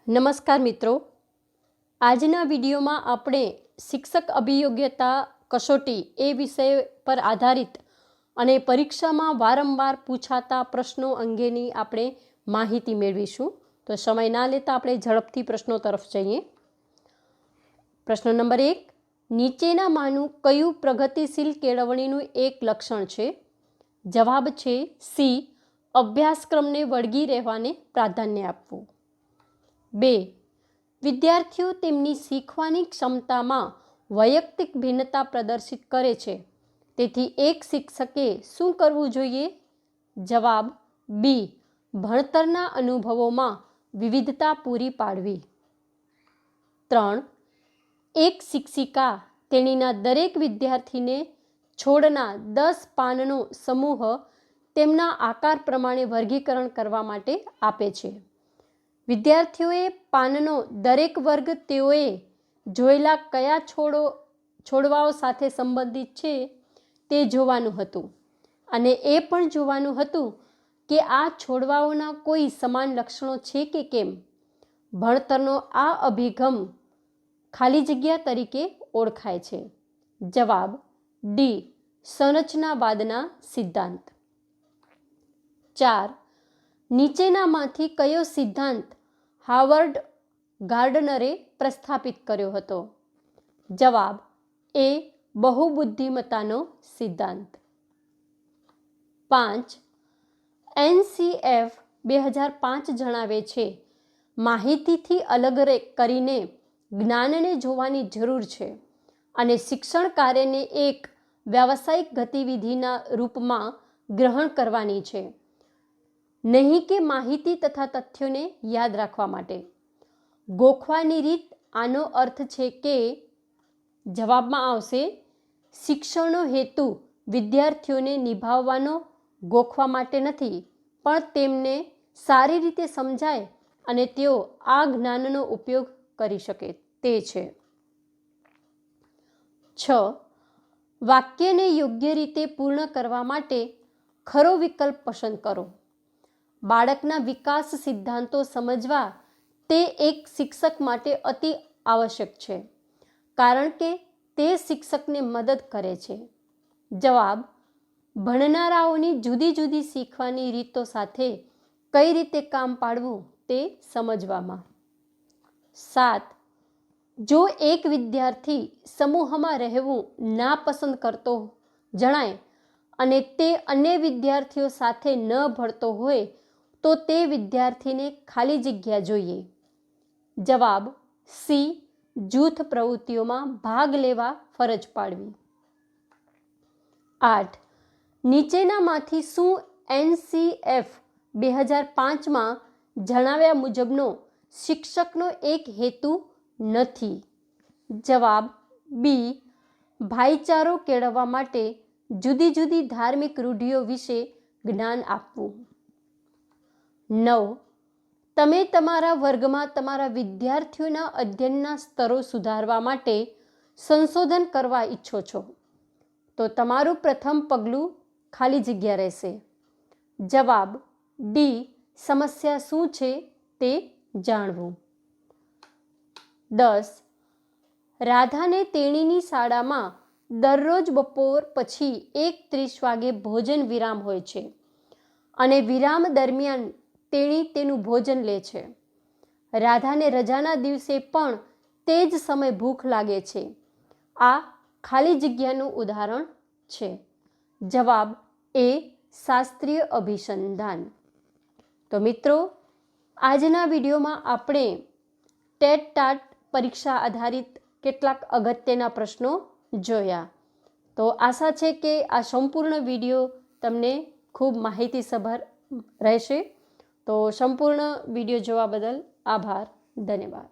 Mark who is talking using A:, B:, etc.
A: નમસ્કાર મિત્રો, આજના વિડીયોમાં આપણે શિક્ષક અભિયોગ્યતા કસોટી એ વિષય પર આધારિત અને પરીક્ષામાં વારંવાર પૂછાતા પ્રશ્નો અંગેની આપણે માહિતી મેળવીશું. તો સમય ના લેતા આપણે ઝડપથી પ્રશ્નો તરફ જઈએ. પ્રશ્ન નંબર 1, નીચેનામાંનું કયું પ્રગતિશીલ કેળવણીનું એક લક્ષણ છે? જવાબ છે સી, અભ્યાસક્રમને વળગી રહેવાને પ્રાધાન્ય આપવું. 2, વિદ્યાર્થીઓ તેમની શીખવાની ક્ષમતામાં વૈયક્તિક ભિન્નતા પ્રદર્શિત કરે છે, તેથી એક શિક્ષકે શું કરવું જોઈએ? જવાબ બી, ભણતરના અનુભવોમાં વિવિધતા પૂરી પાડવી. 3, એક શિક્ષિકા તેણીના દરેક વિદ્યાર્થીને છોડના 10 પાનનો સમૂહ તેમના આકાર પ્રમાણે વર્ગીકરણ કરવા માટે આપે છે. વિદ્યાર્થીઓએ પાનનો દરેક વર્ગ તેઓએ જોયેલા કયા છોડવાઓ સાથે સંબંધિત છે તે જોવાનું હતું, અને એ પણ જોવાનું હતું કે આ છોડવાઓના કોઈ સમાન લક્ષણો છે કે કેમ. ભણતરનો આ અભિગમ ખાલી જગ્યા તરીકે ઓળખાય છે. જવાબ ડી, સંરચનાવાદના સિદ્ધાંત. 4, નીચેનામાંથી કયો સિદ્ધાંત હાવર્ડ ગાર્ડનરે પ્રસ્થાપિત કર્યો હતો? જવાબ એ, બહુબુદ્ધિમત્તાનો સિદ્ધાંત. 5, NCF 2005 જણાવે છે, માહિતીથી અલગ કરીને જ્ઞાનને જોવાની જરૂર છે અને શિક્ષણ કાર્યને એક વ્યાવસાયિક ગતિવિધિના રૂપમાં ગ્રહણ કરવાની છે, નહીં કે માહિતી તથા તથ્યોને યાદ રાખવા માટે. ગોખવાની રીત આનો અર્થ છે કે જવાબમાં આવશે શિક્ષણનો હેતુ વિદ્યાર્થીઓને નિભાવવાનો ગોખવા માટે નથી, પણ તેમને સારી રીતે સમજાય અને તેઓ આ જ્ઞાનનો ઉપયોગ કરી શકે તે છે. 6, વાક્યને યોગ્ય રીતે પૂર્ણ કરવા માટે ખરો વિકલ્પ પસંદ કરો. બાળકના વિકાસ સિદ્ધાંતો સમજવા તે એક શિક્ષક માટે અતિ આવશ્યક છે, કારણ કે તે શિક્ષકને મદદ કરે છે. જવાબ, ભણનારાઓની જુદી જુદી શીખવાની રીતો સાથે કઈ રીતે કામ પાડવું તે સમજવામાં. 7, જો એક વિદ્યાર્થી સમૂહમાં રહેવું નાપસંદ કરતો જણાય અને તે અન્ય વિદ્યાર્થીઓ સાથે ન ભળતો હોય તો તે વિદ્યાર્થીને ખાલી જગ્યા જોઈએ. જવાબ સી, જૂથ પ્રવૃત્તિઓમાં ભાગ લેવા ફરજ પાડવી. 8, નીચેનામાંથી શું NCF 2005માં જણાવ્યા મુજબનો શિક્ષકનો એક હેતુ નથી? જવાબ બી, ભાઈચારો કેળવવા માટે જુદી જુદી ધાર્મિક રૂઢિઓ વિશે જ્ઞાન આપવું. 9, તમે તમારા વર્ગમાં તમારા વિદ્યાર્થીઓના અધ્યયનના સ્તરો સુધારવા માટે સંશોધન કરવા ઈચ્છો છો, તો તમારું પ્રથમ પગલું ખાલી જગ્યા રહેશે. જવાબ ડી, સમસ્યા શું છે તે જાણવું. 10, રાધાને તેણીની શાળામાં દરરોજ બપોર પછી 1:30 વાગે ભોજન વિરામ હોય છે અને વિરામ દરમિયાન તેણી તેનું ભોજન લે છે. રાધાને રજાના દિવસે પણ તે જ સમય ભૂખ લાગે છે. આ ખાલી જગ્યાનું ઉદાહરણ છે. જવાબ એ, શાસ્ત્રીય અભિસંધાન. તો મિત્રો, આજના વિડીયોમાં આપણે ટેટ-ટાટ પરીક્ષા આધારિત કેટલાક અગત્યના પ્રશ્નો જોયા. તો આશા છે કે આ સંપૂર્ણ વિડીયો તમને ખૂબ માહિતીસભર રહેશે. તો સંપૂર્ણ વિડીયો જોવા બદલ આભાર. ધન્યવાદ.